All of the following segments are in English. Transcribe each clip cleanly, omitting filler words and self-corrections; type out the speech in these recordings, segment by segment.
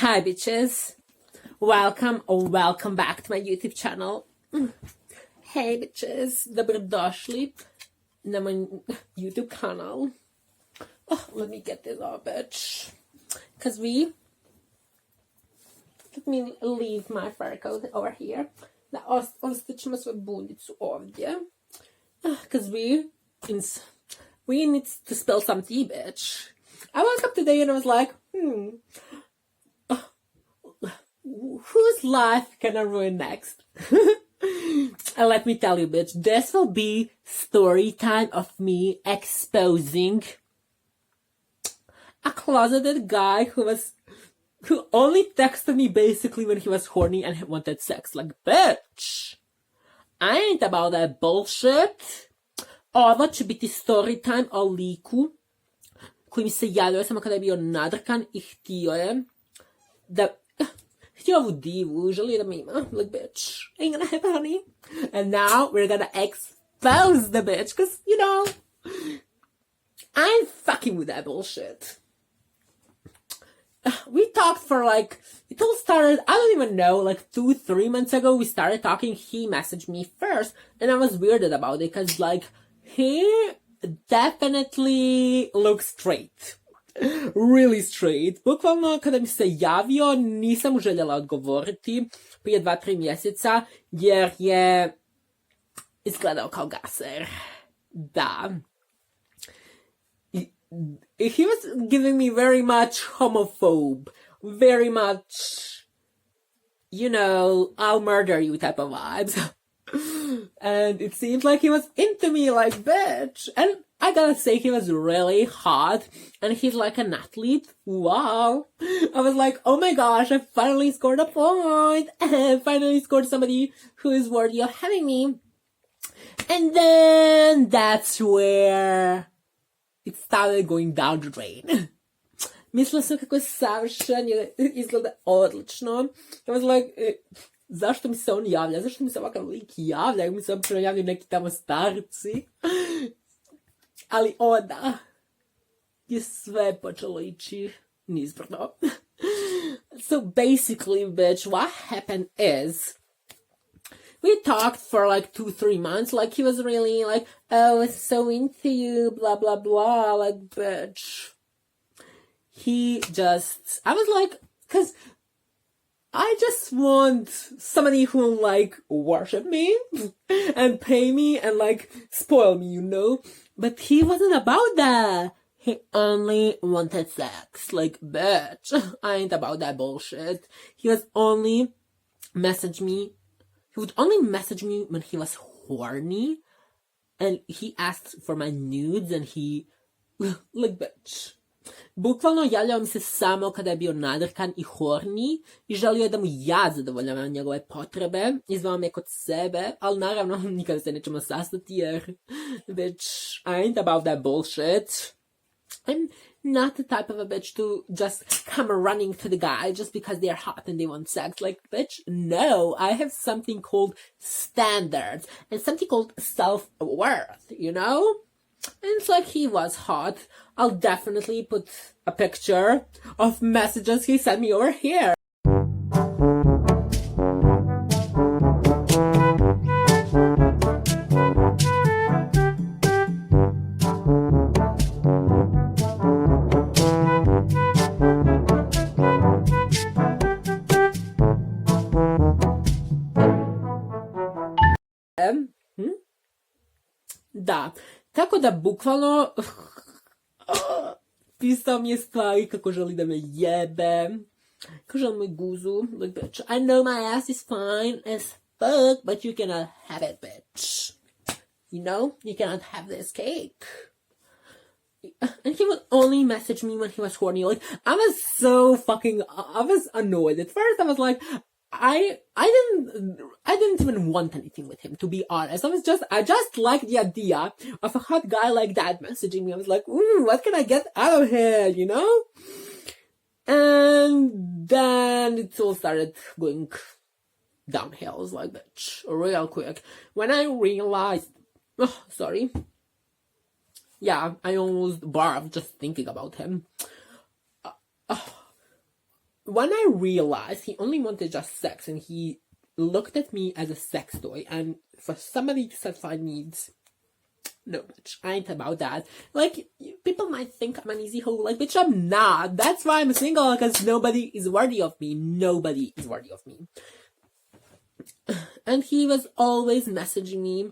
Hi bitches, welcome or welcome back to my YouTube channel. Hey bitches, dobrodošli na moj YouTube kanal. Oh, let me get this off, bitch. Let me leave my fur coat over here. Da ostaćemo svoju bundicu ovdje. Because we need to spill some tea, bitch. I woke up today and I was like, whose life can I ruin next? And let me tell you, bitch, this will be story time of me exposing a closeted guy who only texted me basically when he was horny and wanted sex. Like, bitch, I ain't about that bullshit. Ovo će biti story time o liku koji mi se javio samo kada je bio nadrkan i htio ovu divu, želio da me ima. Like, bitch, ain't gonna happen, honey. And now we're gonna expose the bitch, cause, you know, I ain't fucking with that bullshit. We talked for it all started, I don't even know, 2-3 months ago we started talking. He messaged me first, and I was weirded about it, cause, he definitely looks straight. Really straight. Bukvalno kada mi se javio nisam mu željela odgovoriti prije 2-3 mjeseca jer je izgledao kao gaser. Da. He was giving me very much homophobe. Very much, you know, I'll murder you type of vibes. And it seemed like he was into me, like, bitch. And I gotta say, he was really hot. And he's like an athlete. Wow. I was like, oh my gosh, I finally scored a point. I finally scored somebody who is worthy of having me. And then that's where it started going down the drain. Mislila sam kako je savršen, izgleda odlično. I was like, zašto mi se on javlja? Zašto mi se ovakav lik javlja? Mi se obično javljaju neki tamo starci. Ali onda je sve počelo ići nizbrdo. So basically, bitch, what happened is we talked for 2-3 months. He was really oh, it's so into you, blah, blah, blah. Like, bitch. I was like, because I just want somebody who will worship me and pay me and spoil me, you know? But he wasn't about that. He only wanted sex. Like, bitch, I ain't about that bullshit. He would only message me when he was horny, and he asked for my nudes, and he, bitch. Bukvalno javljao mi se samo kada je bio nadrkan i horni i želio je da mu ja zadovoljavam njegove potrebe i zvao me kod sebe, ali naravno nikada se nećemo sastati jer bitch, I ain't about that bullshit. I'm not the type of a bitch to just come running to the guy just because they're hot and they want sex. Like, bitch, no, I have something called standards and something called self-worth, you know? And it's he was hot. I'll definitely put a picture of messages he sent me over here. Da. Tako da, bukvalno, pisao mi je stvari kako želi da me jebe, kako želi moj guzu, like, bitch, I know my ass is fine as fuck, but you cannot have it, bitch. You know? You cannot have this cake. And he would only message me when he was horny. I was annoyed. At first, I was like, I didn't even want anything with him, to be honest. I just liked the idea of a hot guy like that messaging me. I was like, ooh, what can I get out of here, you know? And then it all started going downhill. I was like, bitch, real quick. When I realized, sorry. Yeah, I almost barfed just thinking about him. when I realized he only wanted just sex and he looked at me as a sex toy, and for somebody to satisfy needs, no, bitch, I ain't about that. Like, people might think I'm an easy hoe. Like, bitch, I'm not. That's why I'm single, because nobody is worthy of me. Nobody is worthy of me. And he was always messaging me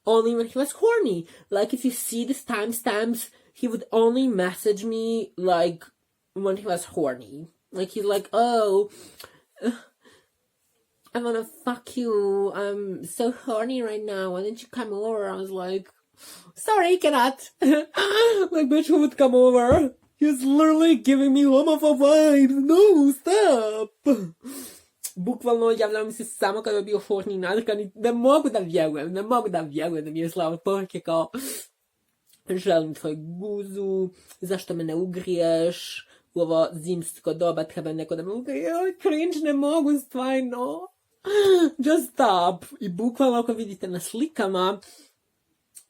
only when he was horny. Like, if you see these timestamps, he would only message me, like, when he was horny. Like, he's like, oh, I wanna fuck you. I'm so horny right now. Why don't you come over? I was like, sorry, cannot. Like, bitch, who would come over? He's literally giving me homophobe vibes. No, stop. Bukvalno javljao mi se samo kada je bio horny nadrkan i ne mogu da vjerujem da mi je slao poruke kao želim tvoju guzu, zašto me ne ugriješ, u ovo zimsko doba treba neko da me ugrije, cringe, ne mogu, stvarno. Just stop. I bukvalno ako vidite na slikama,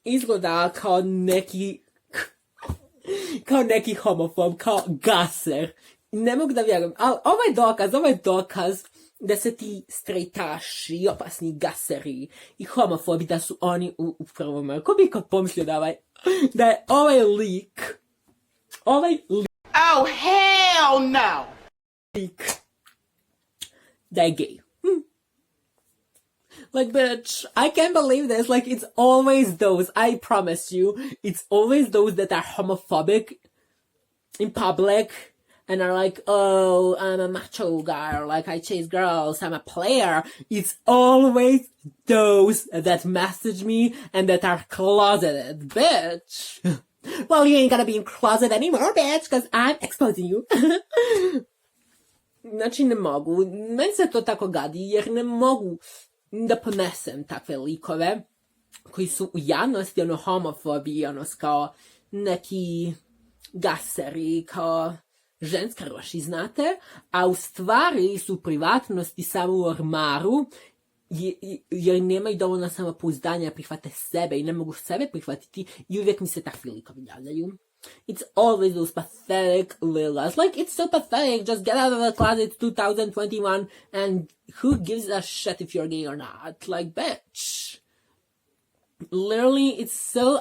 izgleda kao neki homofob, kao gaser. Ne mogu da vjerujem, ali ovaj dokaz da se ti strejtaši, opasni gaseri i homofobi, da su oni u prvom. Ko bi ikad pomislio da je ovaj lik, oh hell no, da je gay. Like, bitch, I can't believe this. Like, it's always those, I promise you, it's always those that are homophobic in public and are like, oh, I'm a macho guy, or like, I chase girls, I'm a player. It's always those that message me and that are closeted, bitch. Well, you ain't gonna be in closet anymore, bitch, because I'm exposing you. Znači, ne mogu. Meni se to tako gadi, jer ne mogu da ponesem takve likove koji su u javnosti, homofobi, kao neki gaseri, kao ženska roši, znate, a u stvari su u privatnosti samo u ormaru, jer nemaju dovoljno samopouzdanja, prihvate sebe i ne mogu sebe prihvatiti i uvijek mi se takvi likovi javljaju. It's always those pathetic lillas. Like, it's so pathetic. Just get out of the closet, 2021, and who gives a shit if you're gay or not? Like, bitch. Literally, it's so...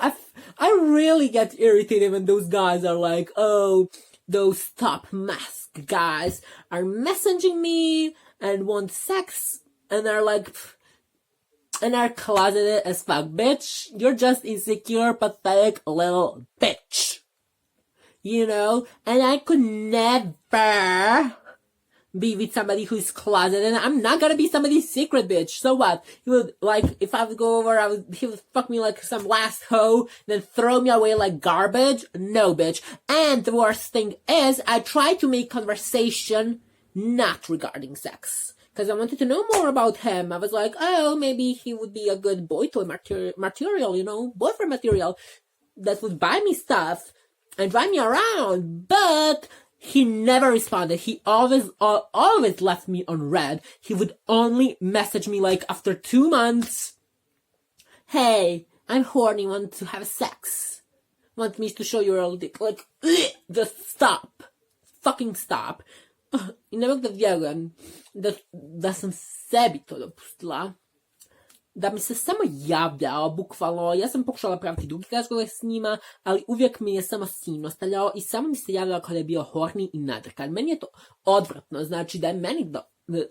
I really get irritated when those guys are like, oh, those top mask guys are messaging me and want sex, and are like... and are closeted as fuck, bitch. You're just insecure, pathetic little bitch. You know? And I could never be with somebody who's closeted, and I'm not gonna be somebody's secret bitch. So what? He would, like, if I would go over, he would fuck me like some last hoe, then throw me away like garbage? No, bitch. And the worst thing is, I try to make conversation not regarding sex. Because I wanted to know more about him. I was like, oh, maybe he would be a good boy toy material, you know, boyfriend material that would buy me stuff and drive me around. But he never responded. He always left me on red. He would only message me like after 2 months. Hey, I'm horny, want to have sex. Want me to show you your dick. Like, just stop. Fucking stop. I ne mogu da vjerujem da sam sebi to dopustila, da mi se samo javljao, bukvalno. Ja sam pokušala praviti drugi razgovor s njima, ali uvijek mi je samo sin ostavljao i samo mi se javljao kada je bio horny i nadrkan. Meni je to odvratno, znači da je meni do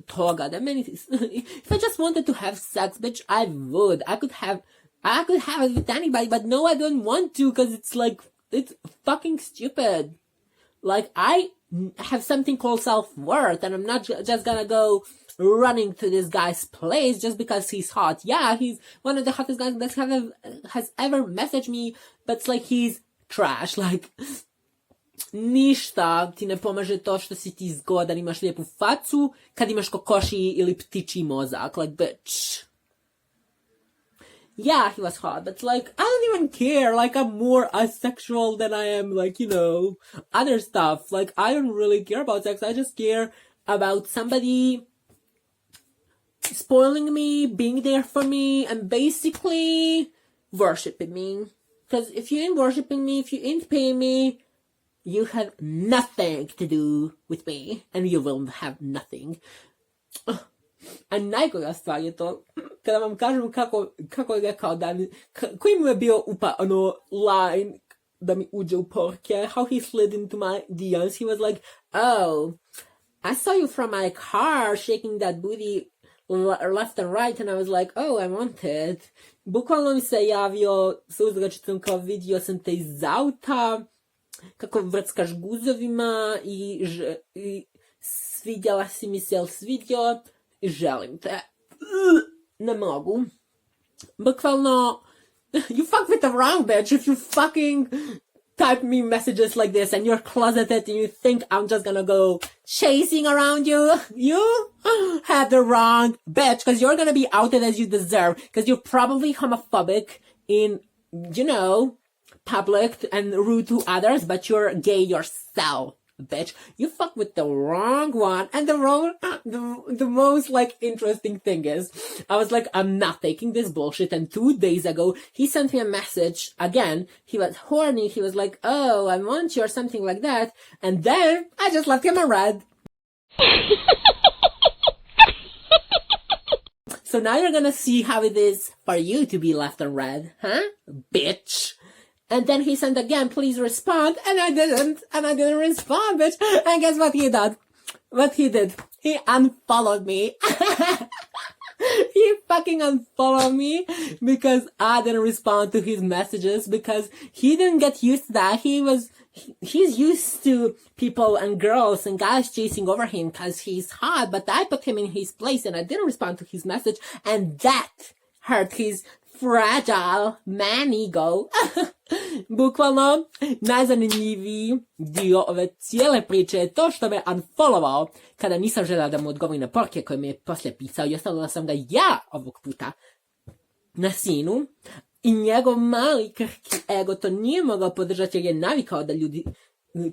toga, da je meni... If I just wanted to have sex, bitch, I would. I could have it with anybody, but no, I don't want to, because it's fucking stupid. Like, I have something called self-worth, and I'm not just gonna go running to this guy's place just because he's hot. Yeah, he's one of the hottest guys that has ever messaged me, but it's like he's trash. Like, ništa ti ne pomaže to što si ti zgodan, imaš lijepu facu, kad imaš kokoši ili ptičji mozak. Like, bitch. Yeah, he was hot, but like, I don't even care. Like, I'm more asexual than I am, like, you know, other stuff. Like, I don't really care about sex. I just care about somebody spoiling me, being there for me, and basically worshipping me. Because if you ain't worshipping me, if you ain't paying me, you have nothing to do with me and you will have nothing. A najgora stvar je to, kada vam kažem kako je rekao da koji mu je bio line da mi uđe u porke, how he slid into my DMs. He was like, oh, I saw you from my car shaking that booty left and right, and I was like, oh, I want it. Bukvalno mi se javio sa uzračicom kao vidio sam te iz auta, kako vrckaš guzovima i svidjela si mi se, jel svidio? Želim te. Ne mogu. Bukvalno, you fuck with the wrong bitch if you fucking type me messages like this and you're closeted and you think I'm just gonna go chasing around you. You have the wrong bitch, because you're gonna be outed as you deserve, because you're probably homophobic in, public and rude to others, but you're gay yourself. Bitch, you fuck with the wrong one. And the most interesting thing is, I was like, I'm not taking this bullshit. And 2 days ago, he sent me a message again. He was horny. He was like, oh, I want you, or something like that. And then I just left him a red. So now you're gonna see how it is for you to be left on red, huh? Bitch. And then he sent again, please respond. And I didn't respond, bitch. And guess what he did? He unfollowed me. He fucking unfollowed me because I didn't respond to his messages, because he didn't get used to that. He's used to people and girls and guys chasing over him because he's hot, but I put him in his place and I didn't respond to his message, and that hurt his fragile man ego. Bukvalno, najzanimljiviji dio ove cijele priče je to što me unfollowao kada nisam željela da mu odgovorim na poruke koje mi je poslije pisao i ostavila sam ga ja ovog puta na sinu, i njegov mali krhki ego to nije mogao podržati jer je navikao da ljudi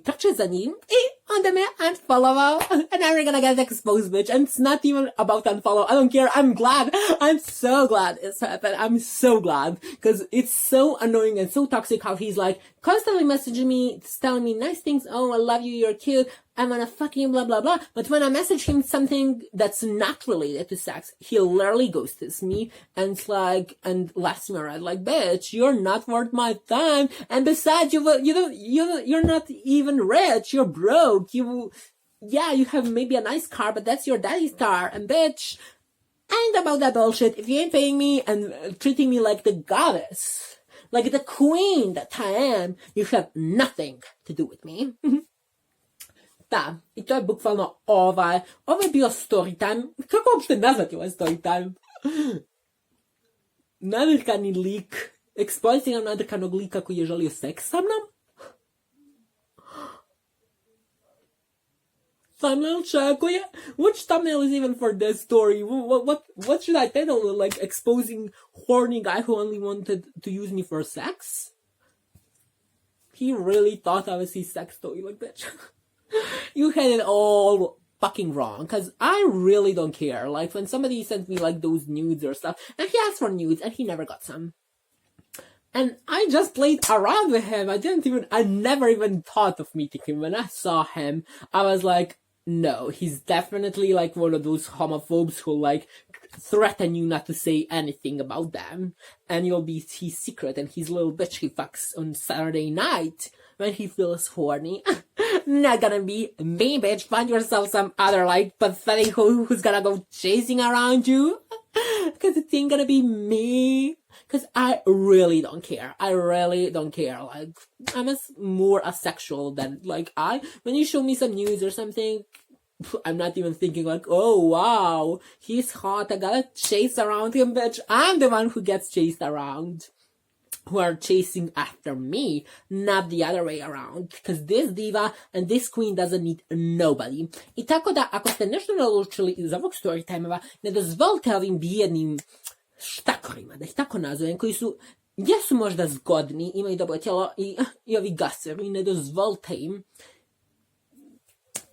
trče za njim i onda me unfollowao, and now we're gonna get exposed, bitch. And it's not even about unfollow. I don't care. I'm glad. I'm so glad it's happened. I'm so glad, because it's so annoying and so toxic how he's like constantly messaging me, telling me nice things. Oh, I love you. You're cute. I'm gonna fucking blah, blah, blah. But when I message him something that's not related to sex, he literally ghosts me and it's like, and laughs me around like, bitch, you're not worth my time. And besides, you're not even rich. You're broke. You have maybe a nice car, but that's your daddy's car. And bitch, I ain't about that bullshit. If you ain't paying me and treating me like the goddess, like the queen that I am, you have nothing to do with me. Da, i to je bukvalno ovo je bio storytime. Kako uopšte nazvati ovaj storytime? Nadrkani lik. Ekspoziram nadrkanog lika koji je želio seks sa mnom. Thumbnail čekuje. Which thumbnail is even for this story? What should I title? Like, exposing horny guy who only wanted to use me for sex? He really thought I was his sex toy, like that. You had it all fucking wrong, because I really don't care. Like, when somebody sent me like those nudes or stuff, and he asked for nudes and he never got some, and I just played around with him. I never even thought of meeting him. When I saw him, I was like, no, he's definitely like one of those homophobes who like threaten you not to say anything about them, and you'll be his secret and his little bitch he fucks on Saturday night when he feels horny. Not gonna be me, bitch. Find yourself some other like pathetic who's gonna go chasing around you, because it ain't gonna be me. Because I really don't care. Like, I'm more asexual than like when you show me some news or something, I'm not even thinking like, oh wow, he's hot, I gotta chase around him, bitch. I'm the one who gets chased around, who are chasing after me, not the other way around. Because this diva and this queen doesn't need nobody. I tako da, ako ste nešto naučili iz ovog storytime-ova, ne dozvolite ovim bijednim štakorima, da ih tako nazovem, koji jesu možda zgodni, imaju dobro tijelo i ovi gasevi, ne dozvolite im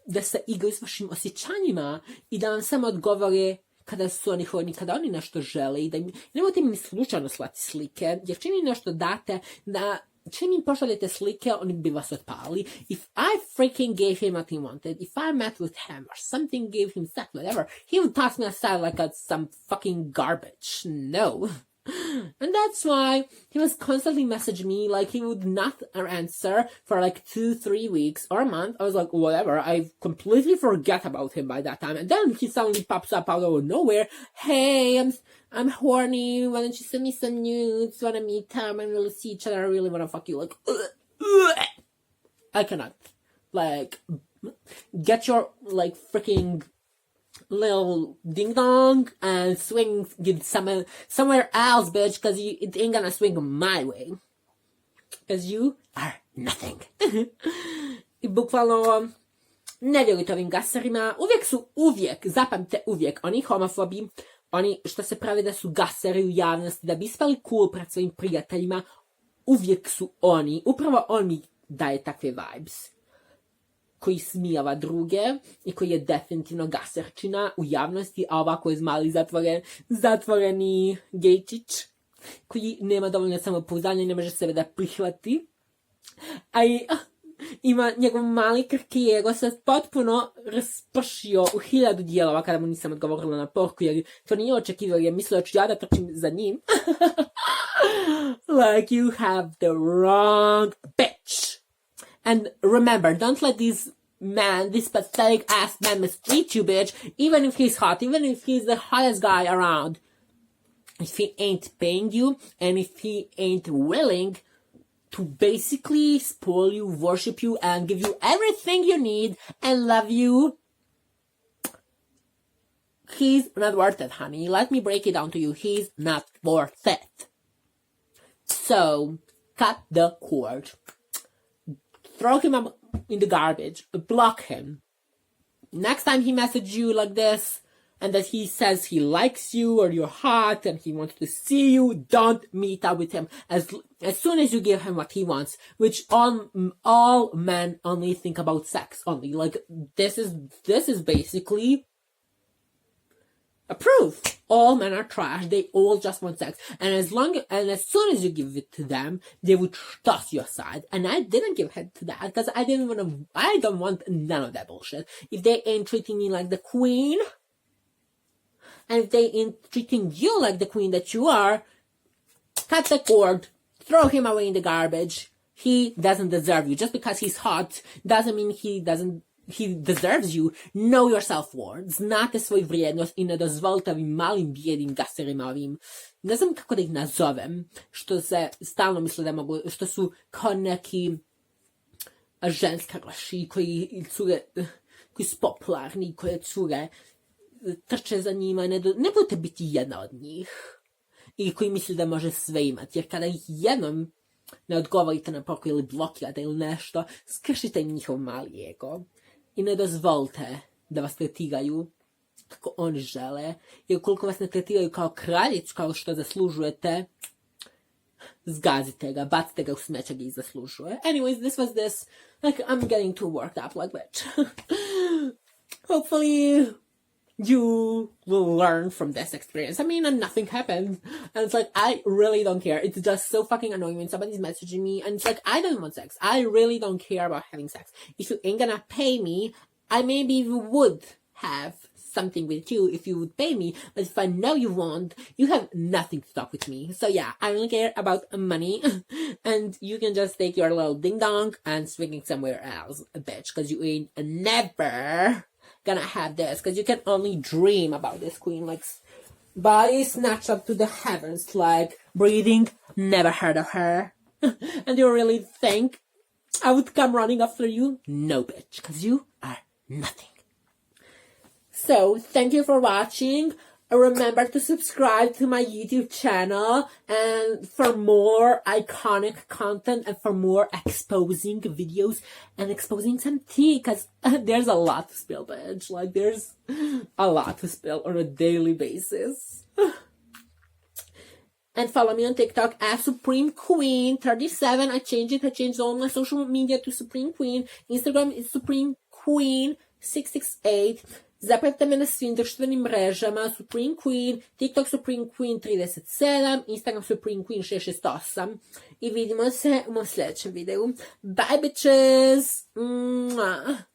da se igraju s vašim osjećanjima i da vam samo odgovore kada su oni horni, kada oni nešto žele, i da nemojte mi slučajno slati slike, jer čim im nešto date, da čim im pošaljete slike, oni bi vas otpali. If I freaking gave him what he wanted, if I met with him or something gave him sex, whatever, he would toss me aside like some fucking garbage. No. And that's why he was constantly messaging me, like he would not answer for like 2-3 weeks or a month. I was like, whatever, I completely forget about him by that time. And then he suddenly pops up out of nowhere. Hey, I'm horny. Why don't you send me some nudes? Want to meet time and really see each other? I really want to fuck you. Like, I cannot. Like, get your like freaking little ding dong and swing somewhere else, bitch, because it ain't gonna swing my way. Because you are nothing. I bukvalno ne vjerujte ovim gaserima. Uvijek, zapamtite uvijek, oni homofobi, oni što se prave da su gaseri u javnosti, da bi ispali cool pred svojim prijateljima, uvijek su oni, upravo on mi daje takve vibes, koji smijava druge i koji je definitivno gaserčina u javnosti, a ovako je mali zatvoreni gejčić, koji nema dovoljno samopouzdanja, ne može sebe da prihvati, a ima njegov mali krki ego se potpuno raspršio u 1000 dijelova kada mu nisam odgovorila na poruku, jer to nije očekivao, jer mislio ću ja da trčim za njim. Like, you have the wrong bitch. And remember, don't let this pathetic ass man mistreat you, bitch, even if he's hot, even if he's the hottest guy around. If he ain't paying you, and if he ain't willing to basically spoil you, worship you, and give you everything you need, and love you, he's not worth it, honey. Let me break it down to you. He's not worth it. So, cut the cord. Throw him up in the garbage. Block him. Next time he messages you like this, and that he says he likes you or you're hot and he wants to see you, don't meet up with him. As soon as you give him what he wants, which all men only think about sex only. Like, this is basically a proof. All men are trash. They all just want sex. And as soon as you give it to them, they would toss you aside. And I didn't give head to that because I don't want none of that bullshit. If they ain't treating me like the queen, and if they ain't treating you like the queen that you are, cut the cord, throw him away in the garbage. He doesn't deserve you. Just because he's hot doesn't mean he deserves you. Know your self-worth. Znate svoju vrijednost i ne dozvolite ovim malim bijedim gaserima ovim, ne znam kako da ih nazovem, što se stalno misle da mogu, što su kao neki ženskaraši koji su popularni, koje cure trče za njima, ne budete biti jedna od njih. I koji misli da može sve imati. Jer kada ih jednom ne odgovorite na poruku ili blokirate ili nešto, skršite njihov mali ego. I ne dozvolite da vas tretiraju kako oni žele. Jer ukoliko vas ne tretiraju kao kraljicu, kao što zaslužujete, zgazite ga, bacite ga u smeće gdje ih zaslužuje. Anyways, this was this. Like, I'm getting too worked up, like, bitch. Hopefully you will learn from this experience. I mean, and nothing happened. And it's like, I really don't care. It's just so fucking annoying when somebody's messaging me. And it's like, I don't want sex. I really don't care about having sex. If you ain't gonna pay me, I maybe would have something with you if you would pay me. But if I know you won't, you have nothing to talk with me. So yeah, I don't care about money. And you can just take your little ding dong and swing it somewhere else, bitch. Cause you ain't never gonna have this, because you can only dream about this queen, like body snatched up to the heavens, like breathing, never heard of her. And you really think I would come running after you? No, bitch, because you are nothing. So, thank you for watching. Remember to subscribe to my YouTube channel and for more iconic content and for more exposing videos and exposing some tea, because there's a lot to spill, bitch. Like, there's a lot to spill on a daily basis. And follow me on TikTok at supremequeen37. I changed all my social media to Supreme Queen. Instagram is supremequeen668. Zapratite me na svim društvenim mrežama, Supreme Queen, TikTok Supreme Queen 37, Instagram Supreme Queen 668 i vidimo se u mom sljedećem videu. Bye bitches! Mwah.